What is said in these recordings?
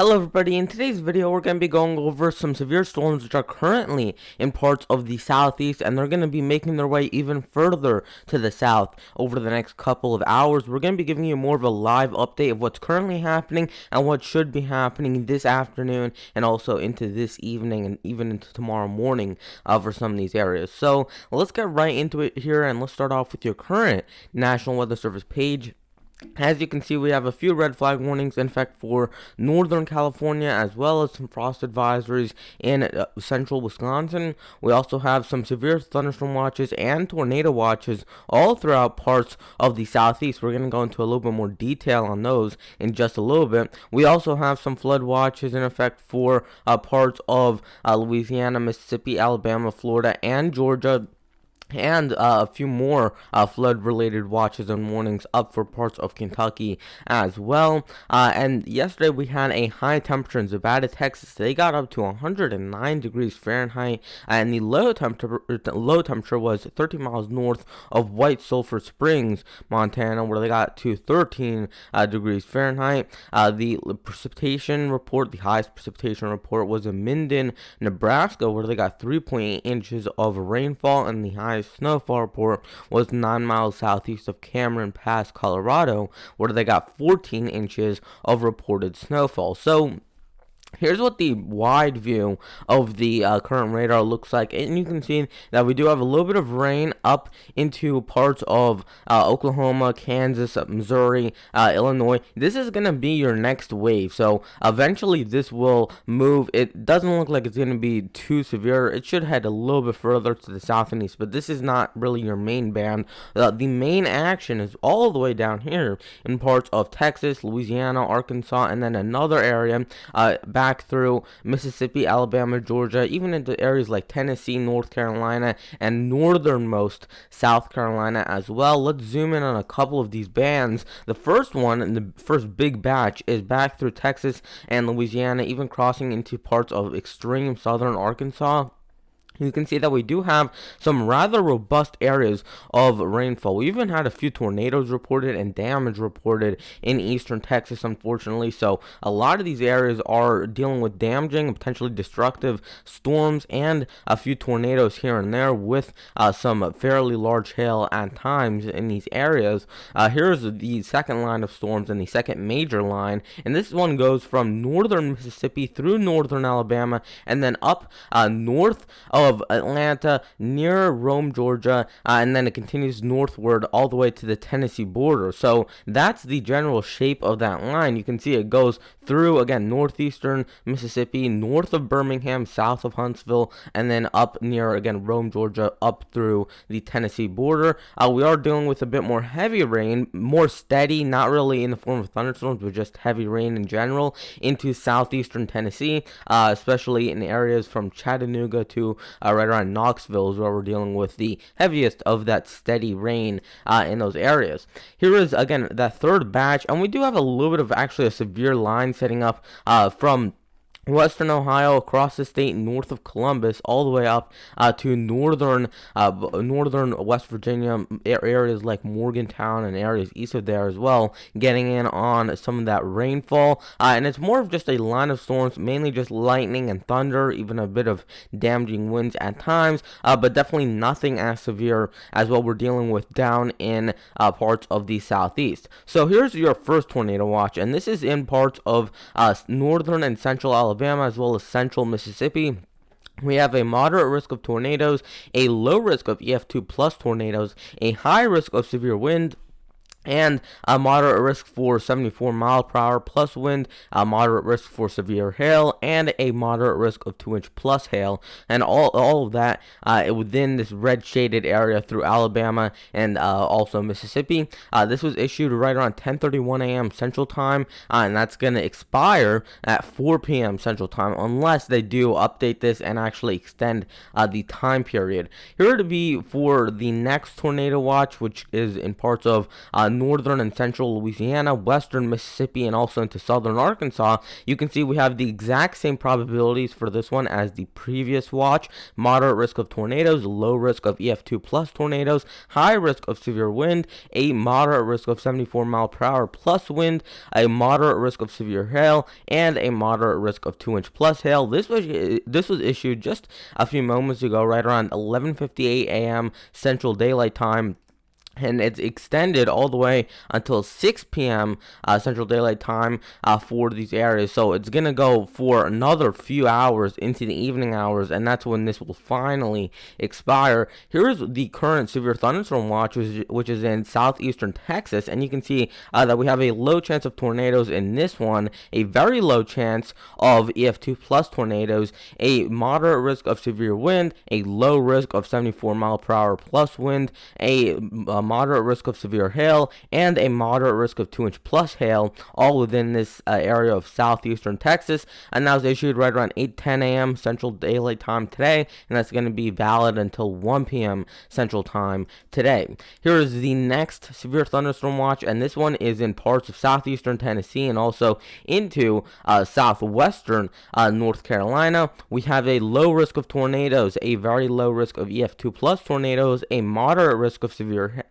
Hello everybody, in today's video we're going to be going over some severe storms which are currently in parts of the southeast, and they're going to be making their way even further to the south over the next couple of hours. We're going to be giving you more of a live update of what's currently happening and what should be happening this afternoon and also into this evening and even into tomorrow morning for some of these areas. So let's get right into it here, and let's start off with your current National Weather Service page. As you can see, we have a few red flag warnings in effect for Northern California, as well as some frost advisories in central Wisconsin. We also have some severe thunderstorm watches and tornado watches all throughout parts of the southeast. We're going to go into a little bit more detail on those in just a little bit. We also have some flood watches in effect for parts of Louisiana, Mississippi, Alabama, Florida, and Georgia, and a few more flood-related watches and warnings up for parts of Kentucky as well. And yesterday we had a high temperature in Nevada, Texas. They got up to 109 degrees Fahrenheit, and the low temperature was 13 miles north of White Sulphur Springs, Montana, where they got to 13 degrees Fahrenheit. The precipitation report, the highest precipitation report, was in Minden, Nebraska, where they got 3.8 inches of rainfall, and the highest snowfall report was 9 miles southeast of Cameron Pass, Colorado, where they got 14 inches of reported snowfall. So here's what the wide view of the current radar looks like, and you can see that we do have a little bit of rain up into parts of Oklahoma, Kansas, Missouri, Illinois. This is going to be your next wave, so eventually this will move. It doesn't look like it's going to be too severe. It should head a little bit further to the south and east, but this is not really your main band. The main action is all the way down here in parts of Texas, Louisiana, Arkansas, and then another area back through Mississippi, Alabama, Georgia, even into areas like Tennessee, North Carolina, and northernmost South Carolina as well. Let's zoom in on a couple of these bands. The first one, and the first big batch, is back through Texas and Louisiana, even crossing into parts of extreme southern Arkansas. You can see that we do have some rather robust areas of rainfall. We even had a few tornadoes reported and damage reported in eastern Texas, unfortunately. So a lot of these areas are dealing with damaging and potentially destructive storms and a few tornadoes here and there with some fairly large hail at times in these areas. Here's the second line of storms and the second major line. And this one goes from northern Mississippi through northern Alabama and then up north of Atlanta, near Rome, Georgia, and then it continues northward all the way to the Tennessee border. So that's the general shape of that line. You can see it goes through, again, northeastern Mississippi, north of Birmingham, south of Huntsville, and then up near, again, Rome, Georgia, up through the Tennessee border. We are dealing with a bit more heavy rain, more steady, not really in the form of thunderstorms, but just heavy rain in general, into southeastern Tennessee, especially in areas from Chattanooga to right around Knoxville is where we're dealing with the heaviest of that steady rain in those areas. Here is, again, that third batch, and we do have a little bit of actually a severe line setting up from western Ohio across the state north of Columbus all the way up to northern West Virginia, areas like Morgantown and areas east of there as well, getting in on some of that rainfall, and it's more of just a line of storms, mainly just lightning and thunder, even a bit of damaging winds at times, but definitely nothing as severe as what we're dealing with down in parts of the southeast. So here's your first tornado watch, and this is in parts of northern and central Alabama, as well as central Mississippi. We have a moderate risk of tornadoes, a low risk of EF2 plus tornadoes, a high risk of severe wind, and a moderate risk for 74 mile per hour plus wind, a moderate risk for severe hail, and a moderate risk of 2-inch plus hail, and all of that within this red shaded area through Alabama and also Mississippi. This was issued right around 10:31 a.m. Central Time, and that's going to expire at 4 p.m. Central Time unless they do update this and actually extend the time period. Here to be for the next tornado watch, which is in parts of northern and central Louisiana, western Mississippi, and also into southern Arkansas, you can see we have the exact same probabilities for this one as the previous watch. Moderate risk of tornadoes, low risk of EF2 plus tornadoes, high risk of severe wind, a moderate risk of 74 mile per hour plus wind, a moderate risk of severe hail, and a moderate risk of 2-inch plus hail. This was issued just a few moments ago, right around 11:58 a.m. Central Daylight Time. And it's extended all the way until 6 p.m. Central Daylight Time for these areas. So it's going to go for another few hours into the evening hours, and that's when this will finally expire. Here's the current severe thunderstorm watch, which is in southeastern Texas, and you can see that we have a low chance of tornadoes in this one, a very low chance of EF2 plus tornadoes, a moderate risk of severe wind, a low risk of 74 mile per hour plus wind, a moderate risk of severe hail, and a moderate risk of 2-inch plus hail, all within this area of southeastern Texas. And that was issued right around 8:10 a.m. Central Daylight Time today, and that's going to be valid until 1 p.m. Central Time today. Here is the next severe thunderstorm watch, and this one is in parts of southeastern Tennessee and also into southwestern North Carolina. We have a low risk of tornadoes, a very low risk of EF2 plus tornadoes, a moderate risk of severe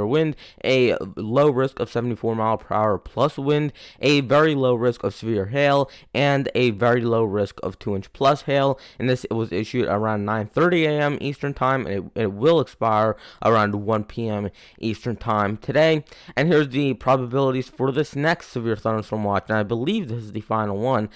wind, a low risk of 74 mile per hour plus wind, a very low risk of severe hail, and a very low risk of 2-inch plus hail. And this was issued around 9:30 a.m. Eastern Time, and it will expire around 1 p.m. Eastern Time today. And here's the probabilities for this next severe thunderstorm watch, and I believe this is the final one.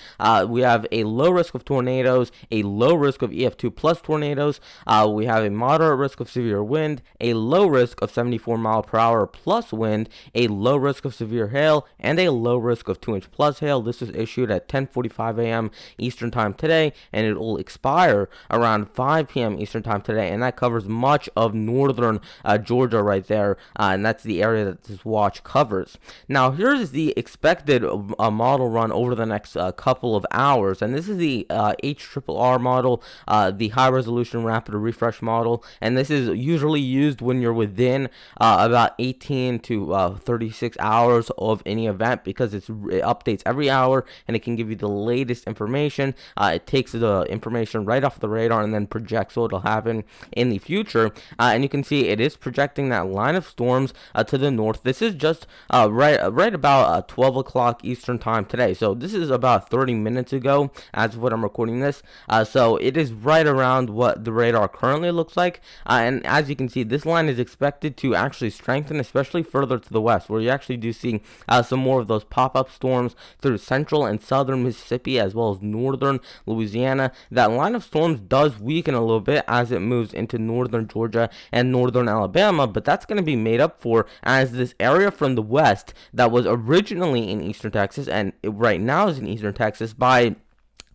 We have a low risk of tornadoes, a low risk of EF2 plus tornadoes. We have a moderate risk of severe wind, a low risk of 74 mile per hour plus wind, a low risk of severe hail, and a low risk of 2-inch plus hail. This was issued at 10:45 a.m. Eastern Time today, and it will expire around 5 p.m. Eastern Time today, and that covers much of northern Georgia right there, and that's the area that this watch covers. Now, here's the expected model run over the next couple of hours, and this is the HRRR model, the high resolution rapid refresh model, and this is usually used when you're within about 18 to 36 hours of any event, because it updates every hour and it can give you the latest information. It takes the information right off the radar and then projects what will happen in the future. And you can see it is projecting that line of storms to the north. This is just right about 12 o'clock Eastern Time today. So this is about 30 minutes ago as of what I'm recording this. So it is right around what the radar currently looks like. And as you can see, this line is expected to actually strengthen, especially further to the west, where you actually do see some more of those pop-up storms through central and southern Mississippi as well as northern Louisiana. That line of storms does weaken a little bit as it moves into northern Georgia and northern Alabama, but that's going to be made up for as this area from the west that was originally in eastern Texas and right now is in eastern Texas by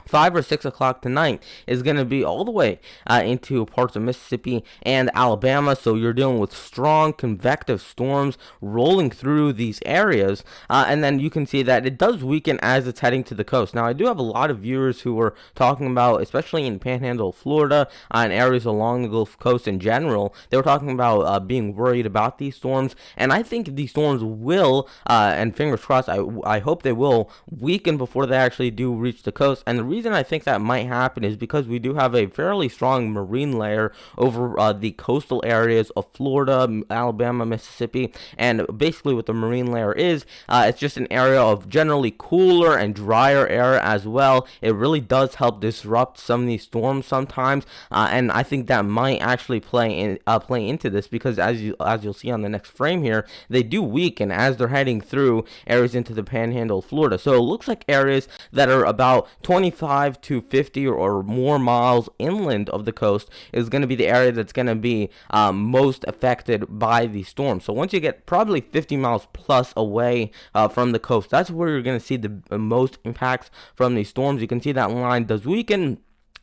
5 or 6 o'clock tonight is going to be all the way into parts of Mississippi and Alabama. So you're dealing with strong convective storms rolling through these areas. And then you can see that it does weaken as it's heading to the coast. Now, I do have a lot of viewers who are talking about, especially in Panhandle, Florida, and areas along the Gulf Coast in general, they were talking about being worried about these storms. And I think these storms will, and fingers crossed, I hope they will weaken before they actually do reach the coast. And the reason I think that might happen is because we do have a fairly strong marine layer over the coastal areas of Florida, Alabama, Mississippi, and basically what the marine layer is, it's just an area of generally cooler and drier air as well. It really does help disrupt some of these storms sometimes, and I think that might actually play into this, because as you'll see on the next frame here, they do weaken as they're heading through areas into the Panhandle of Florida. So it looks like areas that are about 25 to 50 or more miles inland of the coast is going to be the area that's going to be most affected by the storm. So once you get probably 50 miles plus away from the coast, that's where you're going to see the most impacts from these storms. You can see that line does weaken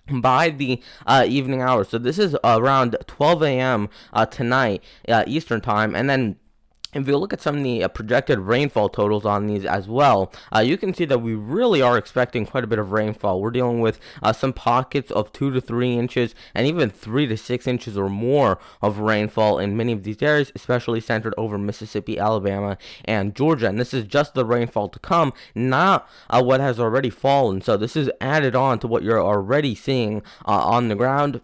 by the evening hours. So this is around 12 a.m. Tonight Eastern Time, and then if you look at some of the projected rainfall totals on these as well, you can see that we really are expecting quite a bit of rainfall. We're dealing with some pockets of 2 to 3 inches and even 3 to 6 inches or more of rainfall in many of these areas, especially centered over Mississippi, Alabama, and Georgia. And this is just the rainfall to come, not what has already fallen. So this is added on to what you're already seeing on the ground.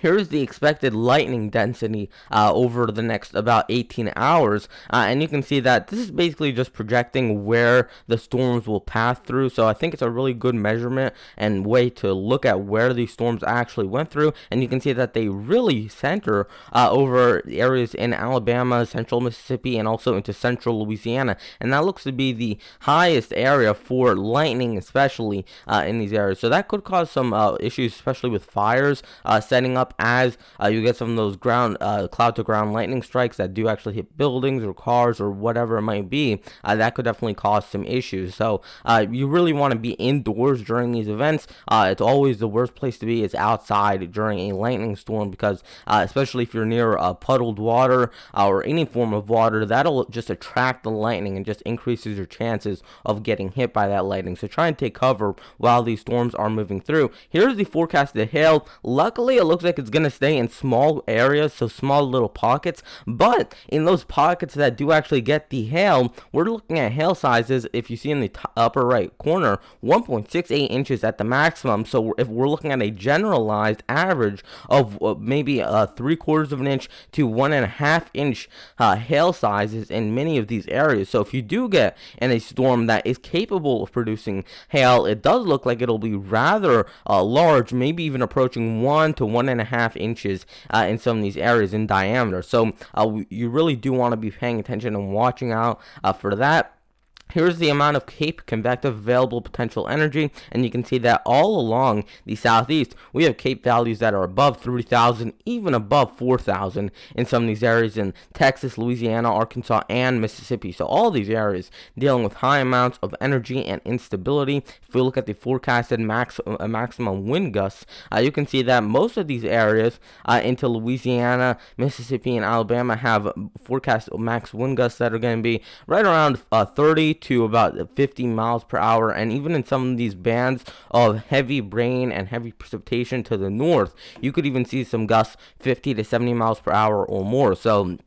Here's the expected lightning density over the next about 18 hours, and you can see that this is basically just projecting where the storms will pass through. So I think it's a really good measurement and way to look at where these storms actually went through, and you can see that they really center over areas in Alabama, central Mississippi, and also into central Louisiana, and that looks to be the highest area for lightning, especially in these areas. So that could cause some issues, especially with fires setting up as you get some of those ground cloud to ground lightning strikes that do actually hit buildings or cars or whatever it might be. That could definitely cause some issues. So you really want to be indoors during these events. It's always the worst place to be is outside during a lightning storm, because especially if you're near puddled water or any form of water, that'll just attract the lightning and just increases your chances of getting hit by that lightning. So try and take cover while these storms are moving through. Here's the forecasted hail. Luckily, it looks like it's going to stay in small areas, so small little pockets, but in those pockets that do actually get the hail, we're looking at hail sizes, if you see in the upper right corner, 1.68 inches at the maximum. So if we're looking at a generalized average of maybe 3/4 of an inch to 1.5 inch hail sizes in many of these areas. So if you do get in a storm that is capable of producing hail, it does look like it'll be rather large, maybe even approaching 1 to 1.5 inches in some of these areas in diameter. So you really do want to be paying attention and watching out for that. Here's the amount of Cape convective available potential energy, and you can see that all along the southeast, we have Cape values that are above 3,000, even above 4,000 in some of these areas in Texas, Louisiana, Arkansas, and Mississippi. So all these areas dealing with high amounts of energy and instability. If we look at the forecasted maximum wind gusts, you can see that most of these areas into Louisiana, Mississippi, and Alabama have forecast max wind gusts that are going to be right around 30 to about 50 miles per hour, and even in some of these bands of heavy rain and heavy precipitation to the north, you could even see some gusts 50 to 70 miles per hour or more. So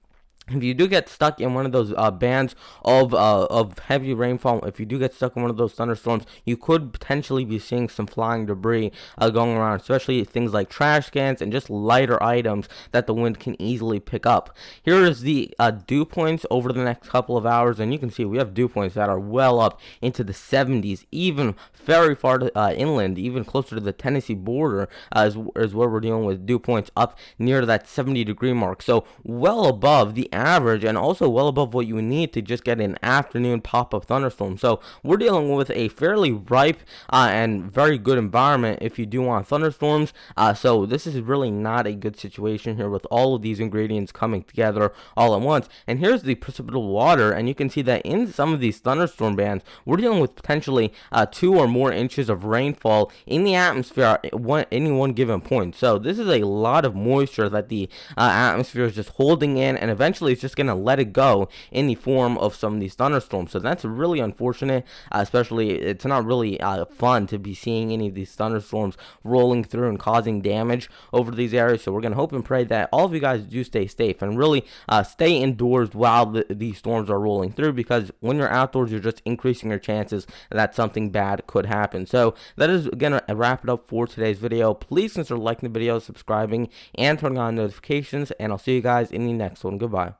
if you do get stuck in one of those bands of heavy rainfall, if you do get stuck in one of those thunderstorms, you could potentially be seeing some flying debris going around, especially things like trash cans and just lighter items that the wind can easily pick up. Here is the dew points over the next couple of hours, and you can see we have dew points that are well up into the 70s, even very far inland, even closer to the Tennessee border is where we're dealing with dew points up near that 70-degree mark. So well above the average, and also well above what you need to just get an afternoon pop-up thunderstorm. So we're dealing with a fairly ripe and very good environment if you do want thunderstorms. So this is really not a good situation here with all of these ingredients coming together all at once. And here's the precipitable water, and you can see that in some of these thunderstorm bands, we're dealing with potentially 2 or more inches of rainfall in the atmosphere at any one given point. So this is a lot of moisture that the atmosphere is just holding in, and eventually it's just going to let it go in the form of some of these thunderstorms. So that's really unfortunate, especially it's not really fun to be seeing any of these thunderstorms rolling through and causing damage over these areas. So we're going to hope and pray that all of you guys do stay safe and really stay indoors while these storms are rolling through, because when you're outdoors, you're just increasing your chances that something bad could happen. So that is going to wrap it up for today's video. Please consider liking the video, subscribing, and turning on notifications, and I'll see you guys in the next one. Goodbye.